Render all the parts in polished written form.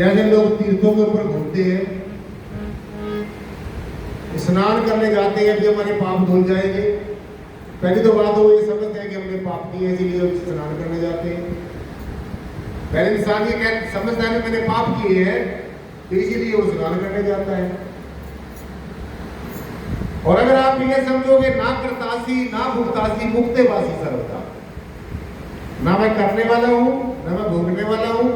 जैसे लोग तीर्थों के ऊपर घूमते हैं, स्नान करने जाते हैं कि हमारे पाप धुल जाएंगे। पहली तो बात वो ये समझते हैं कि हमने पाप किए इसलिए स्नान करने जाते हैं। पहले इंसान ये समझता है कि मैंने पाप किए हैं तो इसीलिए वो स्नान करने जाता है। और अगर आप ये समझोगे ना करतासी ना भुगतासी मुक्ते वासी सर्वदा, ना मैं करने वाला हूं ना मैं भोगने वाला हूं,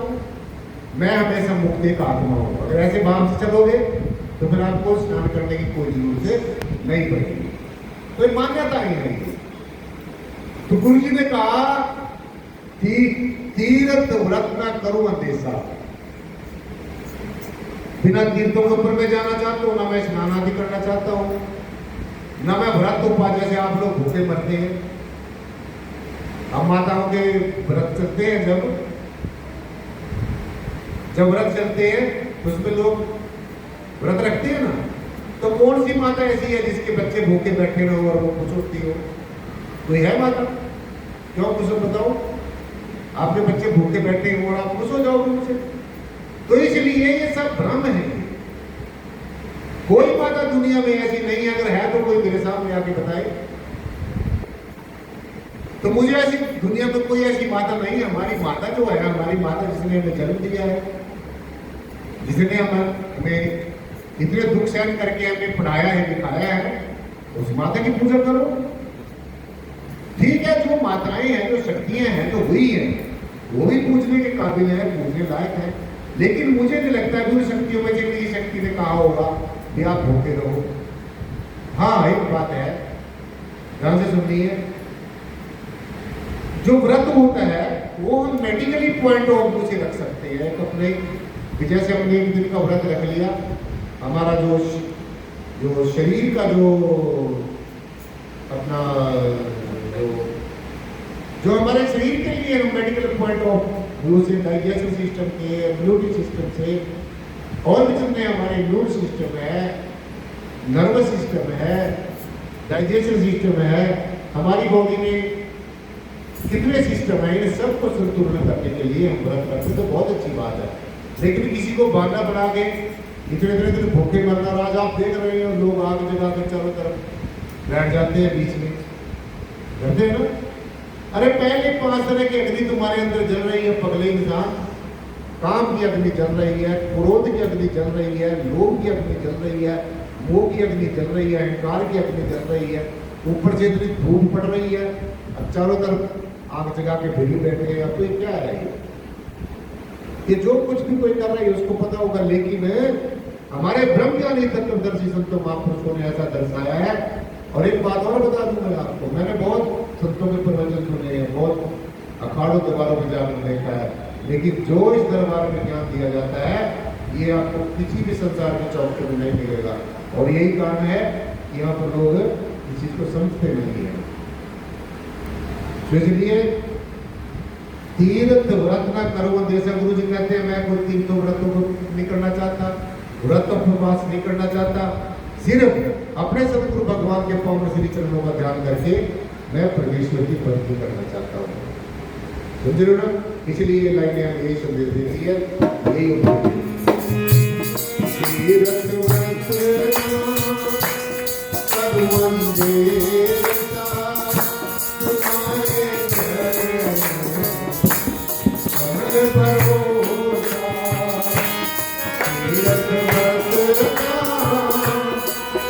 मैं हमेशा मुक्ति का आत्मा हूं, अगर ऐसे भाव से चलोगे तो फिर आपको स्नान करने की कोई जरूरत नहीं पड़ेगी, कोई मान्यता ही नहीं। तो गुरु जी ने कहा कि तीर्थ व्रत ना करूं अंदेशा, बिना तीर्थों के ऊपर में जाना चाहता हूं, ना मैं स्नान आदि करना चाहता हूं, ना मैं व्रत उपास, जैसे आप लोग भूखे मरते हैं। हम माताओं के व्रत चलते हैं, जब व्रत चलते हैं तो उसमें लोग व्रत रखते हैं ना, तो कौन सी माता ऐसी है जिसके बच्चे भूखे बैठे रहो और वो खुश होती हो? कोई है माता? क्यों खुश हो बताओ? आपके बच्चे भूखे बैठे हो और आप खुश हो जाओगे उनसे? तो इसलिए ये सब भ्रम है। कोई माता दुनिया में ऐसी नहीं है, अगर है तो कोई मेरे सामने आके बताए। तो मुझे ऐसी दुनिया में कोई ऐसी माता नहीं है। हमारी माता जो है, हमारी माता जिसने हमें जन्म दिया है, जिसने हमें इतने दुख सहन करके हमें पढ़ाया है, लिखाया है, उस माता की पूजा करो। ठीक है, जो माताएं हैं, जो शक्तियां हैं, जो हुई हैं, वो भी पूछने के काबिल है, पूछने लायक है। लेकिन मुझे नहीं लगता कि उन शक्तियों में से किसी शक्ति ने कहा होगा कि आप भूखे रहो। हाँ, एक बात है, ध्यान से सुनिए, जो व्रत होता है वो हम मेडिकली पॉइंट ऑफ व्यू से रख सकते हैं। तो अपने जैसे हमने एक दिन का व्रत रख लिया, हमारा जो शरीर का जो अपना जो हमारे शरीर के लिए मेडिकल पॉइंट ऑफ व्यू से, डाइजेशन सिस्टम के, इम्यूनिटी सिस्टम से, और भी जितने हमारे इम्यून सिस्टम है, नर्वस सिस्टम है, डाइजेशन सिस्टम है, हमारी बॉडी में कितने सिस्टम है, इन सबको संतुलन करने के लिए हम व्रत करते तो बहुत अच्छी बात है। लेकिन किसी को बहाना बना के इतने दिन भूखे मरना, आज आप देख रहे हो लोग आग जगा कर चारों तरफ बैठ जाते हैं, बीच में करते हैं ना। अरे पहले 5 तरह की अग्नि तुम्हारे अंदर जल रही है, पगले इंसान। काम की अग्नि जल रही है, क्रोध की अग्नि जल रही है, लोभ की अग्नि जल रही है, मोह की अग्नि जल रही है, अहंकार की अग्नि जल रही है, ऊपर से इतनी धूप पड़ रही है, अब चारों तरफ आग जगा के फिर बैठे हैं। अब तो ये क्या है? ये जो कुछ भी कोई कर रहा है उसको पता होगा, लेकिन हमारे ब्रह्मज्ञानी तत्वदर्शी संतों महापुरुषों ने ऐसा दर्शाया है। और एक बात और बता दूं मैं आपको, मैंने बहुत संतों के प्रवचन सुने हैं, बहुत अखाड़ों दरबारों में जाकर देखा है, लेकिन जो इस दरबार में ज्ञान दिया जाता है ये आपको किसी भी संसार के चौके में नहीं मिलेगा। और यही कारण है कि यहाँ पर लोग इस चीज को समझते नहीं है। तो इसलिए तीर्थ व्रत ना करो, जैसा गुरु जी कहते हैं, मैं कोई तीर्थों व्रतों को नहीं करना चाहता, व्रत उपवास नहीं करना चाहता, सिर्फ अपने सदगुरु भगवान के पावन श्री चरणों का ध्यान करके मैं परमेश्वर की भक्ति करना चाहता हूँ। समझ रहे हो ना? इसलिए ये लाइनें हमें यही संदेश देती है, यही भरोसा तीरथ बसना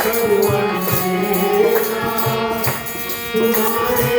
करुण सेना तुम्हारे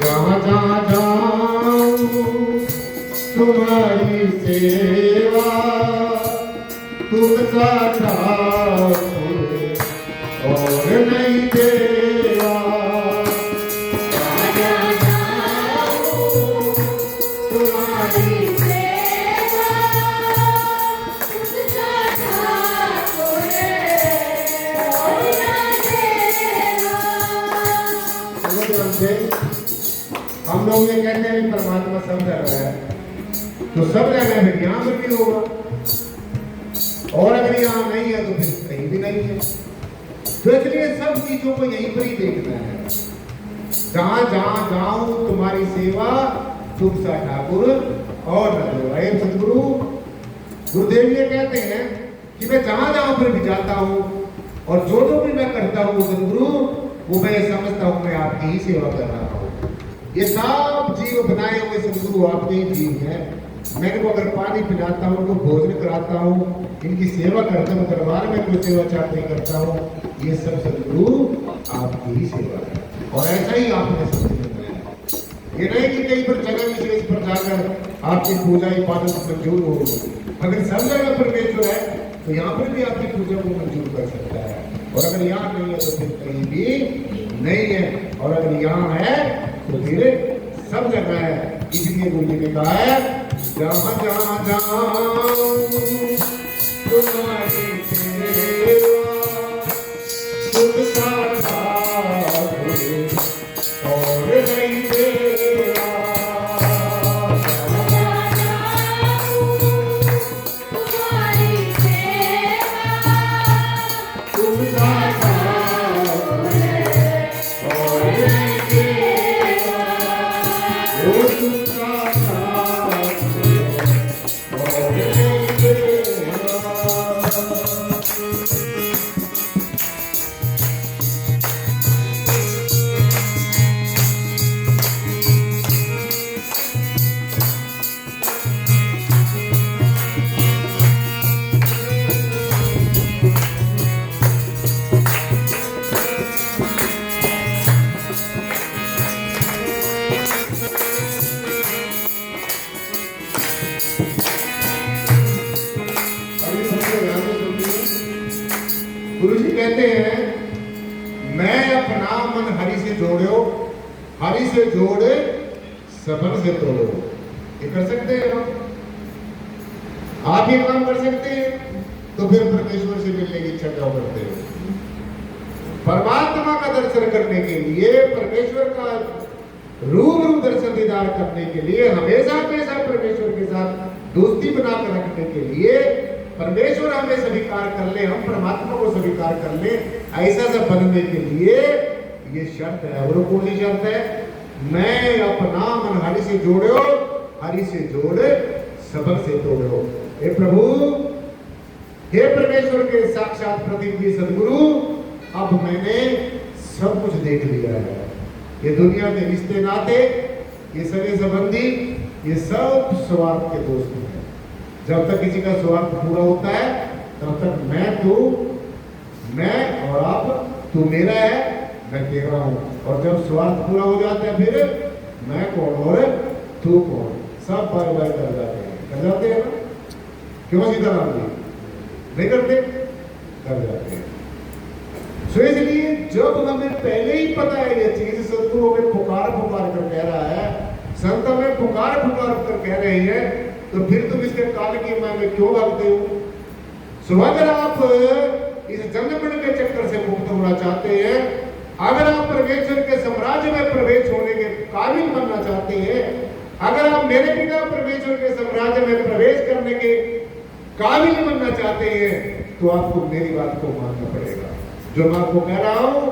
जहाँ जहाँ जाऊँ तुम्हारी सेवा तुम सा ठाकुर और नहीं देवा जहाँ जहाँ जाऊँ तुम्हारी सेवा तुम सा ठाकुर और नहीं देवा। हम लोग ये कहते हैं परमात्मा सब जगह है, तो सब जगह है, यहाँ पर भी होगा, और अगर यहाँ नहीं है तो फिर कहीं भी नहीं है। तो इसलिए सब चीजों को यहीं पर ही देखना है। जहाँ जहाँ जाऊं तुम्हारी सेवा तुम सा ठाकुर और न सदगुरु गुरुदेव ये कहते हैं कि मैं जहाँ जहाँ पर भी जाता हूँ और जो जो भी मैं करता हूँ सदगुरु वो मैं समझता हूँ मैं आपकी ही सेवा कर रहा हूँ। ये सब जीव बनाए हुए सदगुरु आपके ही जीव हैं। मैं इनको अगर पानी पिलाता हूँ, उनको भोजन कराता हूँ, इनकी सेवा करता हूँ, दरबार में कोई सेवा चाहते करता हूँ, ये सब सदगुरु आपकी ही सेवा है। और ऐसा ही आपने सदगुरु बनाया। ये नहीं कि कहीं पर जगह विशेष पर जाकर आपकी पूजा इबादत मंजूर हो। अगर सब जगह परमेश्वर है तो यहाँ पर भी आपकी पूजा को मंजूर कर सकता है, और अगर यहाँ नहीं है तो फिर कहीं भी नहीं है, और अगर यहाँ है तो फिर सब जगह है। इसलिए गुरु जी ने कहा है जहाँ जहाँ जाऊं तुम्हारी सेवा तुम सा ठाकुर और नहीं देवा। जहाँ जाऊं तुम्हारी सेवा तुम सा ठाकुर और नहीं देवा। ओ तुम सा ठाकुर और नहीं देवा। गुरु जी कहते हैं मैं अपना मन हरि से जोड़ो, हरि से जोड़े सबन से तोड़ो। ये कर सकते हैं आप ये काम कर सकते हैं तो फिर परमेश्वर से मिलने की इच्छा क्यों करते हो? परमात्मा का दर्शन करने के लिए, परमेश्वर का रूबरू दर्शन दीदार करने के लिए, हमेशा हमेशा परमेश्वर के साथ दोस्ती बनाकर रखने के लिए, परमेश्वर हमें स्वीकार कर ले, हम परमात्मा को स्वीकार कर ले, ऐसा सब बनने के लिए ये शर्त है। और कौन सी शर्त है? मैं अपना मन हरि से जोड़ो, हरि से जोड़े सबन से तोड़ो। हे प्रभु, हे परमेश्वर के साक्षात प्रतिनिधि सदगुरु, अब मैंने सब कुछ देख लिया है। ये दुनिया के रिश्ते नाते, ये सगे संबंधी, ये सब स्वार्थ के दोस्त हैं। जब तक किसी का स्वार्थ पूरा होता है तब तक मैं और तू मेरा है, मैं तेरा हूं। और जब स्वार्थ पूरा हो जाता है फिर मैं कौन और तू कौन, सब बार बार कर जाते हैं। कर जाते हैं ना? क्यों सीताराम जी? नहीं करते? कर जाते हैं। सो इसलिए जब हमें पहले ही पता है ये चीज, सदगुरु हमें पुकार पुकार कर कह रहा है, संत हमें पुकार पुकार कर कह रहे हैं, तो फिर तुम इसके काल की माया में क्यों भागते हो? सो अगर आप इस जन्म मरण के चक्कर से मुक्त होना चाहते हैं, अगर आप परमेश्वर के साम्राज्य में प्रवेश होने के काबिल बनना चाहते हैं, अगर आप मेरे बिना परमेश्वर के साम्राज्य में प्रवेश करने के काबिल बनना चाहते हैं, तो आपको मेरी बात को मानना पड़ेगा। जो मैं आपको कह रहा हूं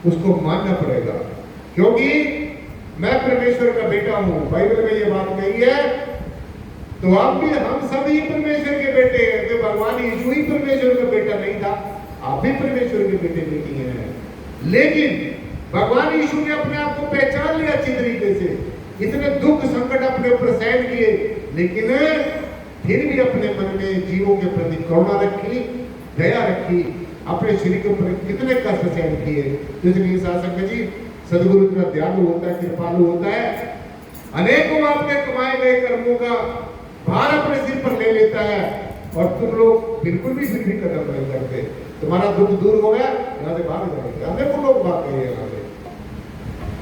उसको मानना पड़ेगा, क्योंकि मैं परमेश्वर का बेटा हूं। बाइबल में ये बात कही है, तो आप भी, हम सभी परमेश्वर के बेटे हैं। तो भगवान यीशु ही परमेश्वर का बेटा नहीं था, आप भी परमेश्वर के बेटे बेटी हैं। लेकिन भगवान यीशु ने अपने आप को पहचान लिया अच्छी तरीके से, इतने दुख संकट अपने ऊपर सहन किए, लेकिन फिर भी अपने मन में जीवों के प्रति करुणा रखी, दया रखी, अपने शरीर के ऊपर कितने कष्ट सहन किए। इसलिए शासक जी सदगुरु इतना दयालु होता है, कृपालु होता है, अनेकों आपके कमाए गए कर्मों का भार अपने सिर पर ले लेता है, और तुम लोग बिल्कुल भी फिर भी कदम नहीं करते। तुम्हारा दुख दूर हो गया, यहाँ से भाग जाएंगे। अब देखो लोग भाग गए यहाँ से,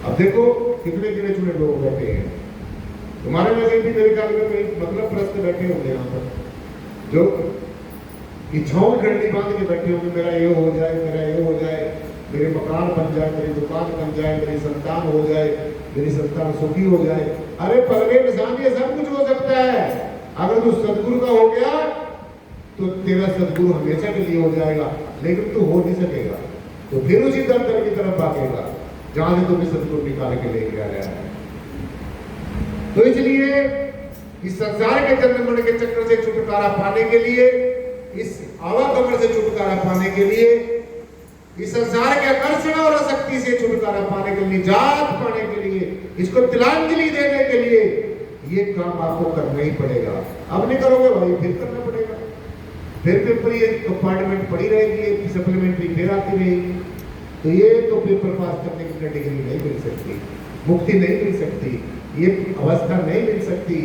अब देखो कितने गिने चुने लोग बैठे हैं। तुम्हारे में से भी मेरे ख्याल में मतलब प्रस्त बैठे होंगे यहाँ पर, जो इच्छाओं की डंडी बांध के बैठे होंगे, मेरा ये हो जाए, मेरा ये हो जाए, मेरे मकान बन जाए, मेरी दुकान बन जाए, मेरी संतान हो जाए, मेरी संतान सुखी हो जाए। अरे पगले इंसान, ये सब कुछ हो सकता है। अगर तू सदगुरु का हो गया तो तेरा सदगुरु हमेशा के लिए हो जाएगा, लेकिन तू हो नहीं सकेगा, तो फिर उसी दफ्तर की तरफ भागेगा जहां से तुम्हें सदगुरु निकाल के लेके आया है। तो इसलिए इस संसार के जन्म मरण के चक्कर से छुटकारा पाने के लिए, इस आवागमन से छुटकारा पाने के लिए, इस संसार के आकर्षण और आसक्ति से छुटकारा पाने के लिए, निजात पाने के लिए, इसको तिलांजलि देने के लिए ये काम आपको करना ही पड़ेगा। अब नहीं करोगे भाई, फिर करना पड़ेगा, फिर पेपर ये कंपार्टमेंट पड़ी रहेगी, सप्लीमेंट्री फिर आती रहेगी, तो ये तो पेपर पास करने की कैटेगरी नहीं मिल सकती, मुक्ति नहीं मिल सकती, ये अवस्था नहीं मिल सकती,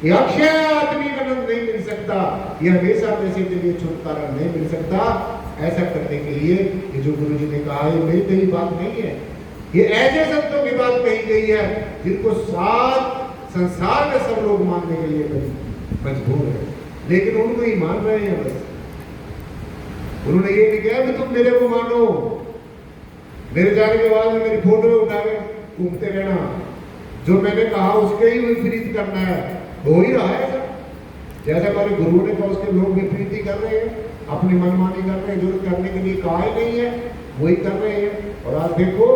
ये अक्षय आदमी का आनंद नहीं मिल सकता, ये हमेशा पैसे के लिए छुटकारा नहीं मिल सकता। ऐसा करने के लिए ये जो गुरु जी ने कहा, ये मेरी कही बात नहीं है, ये ऐसे संतों की बात कही गई है जिनको साथ संसार में सब लोग मानने के लिए मजबूर है, लेकिन उनको ही मान रहे हैं बस। उन्होंने ये नहीं कहा कि तुम मेरे को मानो, मेरे जाने के बाद में मेरी फोटो उठा के घूमते रहना, जो मैंने कहा उसके ही विपरीत करना है। हो ही रहा है ऐसा, जैसे हमारे गुरुओं ने कहा उसके लोग विपरीत ही कर रहे हैं, अपनी मनमानी कर रहे हैं, जो करने के लिए कहा ही नहीं है वही कर रहे हैं। और आज देखो,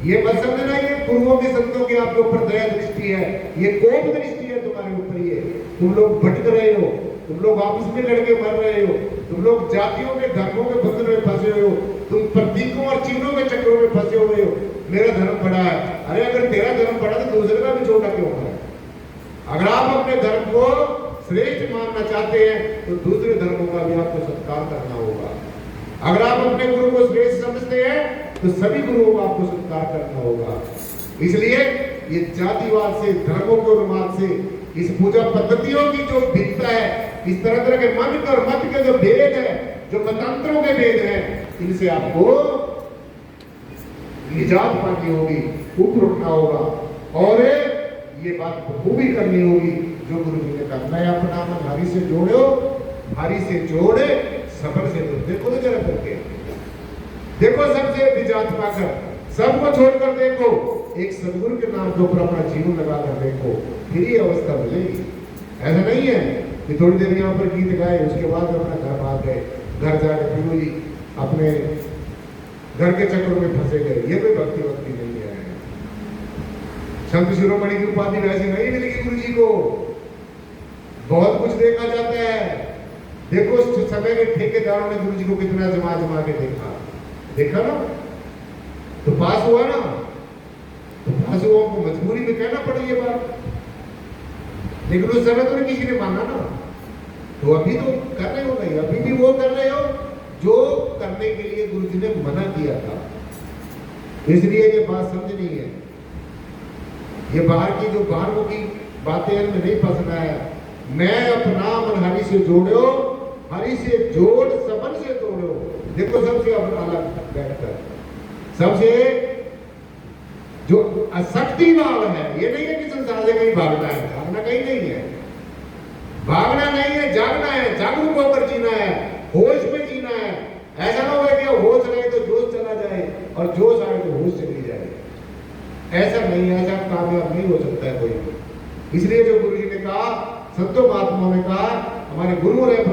ये मत समझना ये गुरुओं के संतों के आपके ऊपर दया दृष्टि है, ये कोप दृष्टि है तुम्हारे ऊपर। ये तुम लोग भटक रहे हो, तुम लोग आपस में लड़के मर रहे हो, तुम लोग जातियों के धर्मों के बंधन में फंसे हुए हो, तुम प्रतीकों और चिन्हों के चक्रों में फंसे हुए हो। मेरा धर्म बड़ा है, अरे अगर तेरा धर्म बड़ा तो दूसरे का भी छोटा क्यों है? अगर आप अपने धर्म को श्रेष्ठ मानना चाहते हैं तो दूसरे धर्मों का भी आपको सत्कार करना होगा। अगर आप अपने गुरु को श्रेष्ठ समझते हैं तो सभी गुरुओं को आपको सत्कार करना होगा। इसलिए ये जातिवाद से, धर्मों के उन्माद से, इस पूजा पद्धतियों की जो भिन्नता है, इस तरह तरह के मन और मत के जो भेद है, जो मतांतरों के भेद है, इनसे आपको निजात पानी होगी, ऊपर उठना होगा और ये बात खूबी करनी होगी जो गुरु जी ने कहा। मैं अपना मन हरि से जोड़ो, हरि से जोड़े सबर से जोड़। देखो तो जरा करके देखो, सबसे निजात पाकर, सबको छोड़कर देखो, एक सदगुरु के नाम के ऊपर अपना जीवन लगा कर देखो, फिर ये अवस्था मिलेगी। ऐसा नहीं है कि थोड़ी देर यहाँ पर गीत गाए उसके बाद अपना घर भाग गए, घर जाकर फिर वही अपने घर के चक्कर में फंसे गए। ये कोई भक्ति वक्ति नहीं है। संत शिरोमणि की उपाधि वैसी नहीं मिलेगी गुरु जी को। बहुत कुछ देखा जाता है। देखो समय के ठेकेदारों ने गुरु जी को कितना जमा जमा के देखा ना, तो पास हुआ ना, तो पास हुआ को मजबूरी में कहना पड़ी ये बात, लेकिन उस समय तो किसी ने माना ना। तो अभी तो कर रहे हो नहीं, अभी भी वो कर रहे हो जो करने के लिए गुरु जी ने मना किया था। इसलिए ये बात समझनी है, ये बाहर की जो बाहरमुखी बातें इनमें नहीं फंसना है। मैं अपना मन हरि से जोड़ो, हरि से जोड़ सबन से तोड़ो। देखो सबसे अलग बैठकर, सबसे जो अशक्ति भाव है, ये नहीं है कि संसार से कहीं भागना है, भागना कहीं नहीं है, भागना नहीं है, जागना है, जागरूक होकर जीना है, होश में जीना है। ऐसा ना हो कि होश रहे तो जोश चला जाए और जोश आए तो होश चली जाए। ऐसा नहीं है, ऐसा कामयाब नहीं हो सकता है कोई। इसलिए जो गुरु जी ने कहा, संतों महात्माओं ने कहा, हमारे गुरु रहे